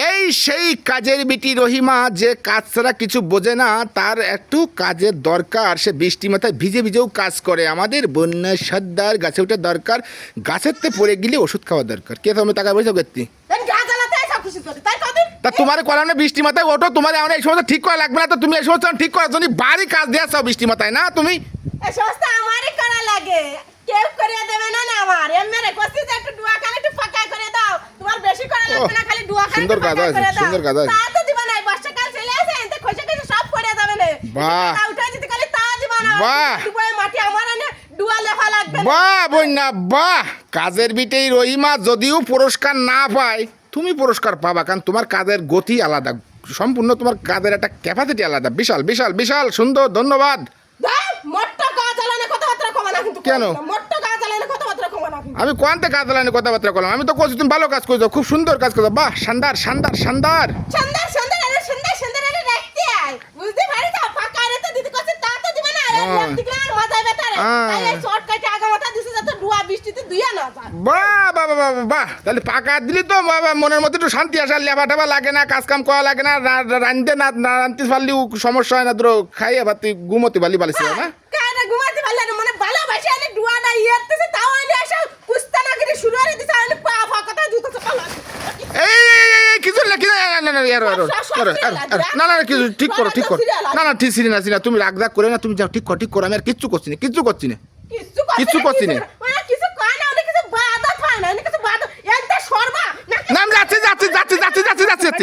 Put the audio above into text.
এই সেই কাজের বিটি রহিমা যে কাজ ছাড়া কিছু বোঝে না, তার একটু কাজের দরকার। সে বৃষ্টি মাথায় ভিজে ভিজেও কাজ করে। আমাদের বন্যা সর্দার গাছে ওঠা দরকার, গাছেরতে পড়ে গেলে ওষুধ খাওয়া দরকার। কে তুমি টাকা পয়সা করতে তা তোমার করানো বৃষ্টি মাথায় ওঠো, তোমার এমন এই সমস্ত ঠিক করা লাগবে না। তো তুমি এই সমস্ত ঠিক করার জন্য বাড়ি কাজ দিয়ে আসছো বৃষ্টি মাথায় না তুমি। এই সমস্ত আমারই করা লাগে, কেউ করে দেবে না। আমার এমএরে কষ্ট একটু ডুয়া খালি একটু ফাঁকা করে দাও, তোমার বেশি করা লাগবে না, খালি ডুয়া খালি সুন্দর কাজ আছে, সুন্দর কাজ আছে। তা তো দিবা না, বর্ষাকাল চলে আসে এতে খসে খসে সব করে যাবে না। বাহ, তা উঠে যেতে খালি তা দিবা না। বাহ, ডুবায় মাটি আমার এনে ডুয়া লেখা লাগবে না। বাহ বন্যা বাহ। কাজের বিটেই রহিমা যদিও পুরস্কার না পায়, তুমি পুরস্কার পাবা, কারণ তোমার কাজের গতি আলাদা, সম্পূর্ণ তোমার কাজের একটা ক্যাপাসিটি আলাদা। বিশাল বিশাল বিশাল সুন্দর, ধন্যবাদ। দাও মোট্ট কাজ আলানে কথাবার্তা কমা না কিন্তু। কেন? মোট্ট কাজ আলানে কথাবার্তা কমা না কিন্তু। আমি কোয়ান্তে কাজ লাইনে কথাবার্তা করলাম, আমি তো করছি তুমি ভালো কাজ করছো, খুব সুন্দর কাজ করছো। বাহ, শানদার শানদার শানদার। সুন্দর সুন্দর আরে সুন্দর সুন্দর আরে রাখতে আয়, বুঝতে পারি তো ফাঁকা রে তো দিদি কষ্ট তা তো দিবা না। আরে দিকলা আর মজা বেটারে তাই এই শর্টকাটে আগা মাথা দিছে যত ডুয়া বৃষ্টিতে দুইয়া না যায়। বাহ বাহ বাহ বাহ বাহ, তাহলে পাকা দিলি তো বাবা, মনের মধ্যে একটু শান্তি আসে, লেবা টেবা লাগে না, কাজ কাম করা লাগে না, রাঁধতে না রাঁধতে পারলেও সমস্যা হয় না। ধরো খাইয়ে ভাত তুই ঘুমোতে পারলি পালিস না। কারে ঘুমাতে পারলে না, মানে ভালোবাসে আনে ডুয়াটা ইয়ারতেছে তাও আনে আসা কুস্তা না করে শুরু করে দিছে আনে পা ফাঁকাটা জুতো চপা লাগে। এই কিছু না কিছু না না কিছু ঠিক করো, ঠিক করো। না না ঠিক সিরি না, তুমি রাগ রাগ করে না, তুমি যাও ঠিক করো, ঠিক করো। আমি আর কিচ্ছু করছি না, কিচ্ছু করছি না, কিচ্ছু করছি না। মানে কিছু কয় না, অনেক কিছু বাধা পায় না, অনেক কিছু বাধা এতে সরবা না আমি যাচ্ছি যাচ্ছি যাচ্ছি যাচ্ছি যাচ্ছি যাচ্ছি।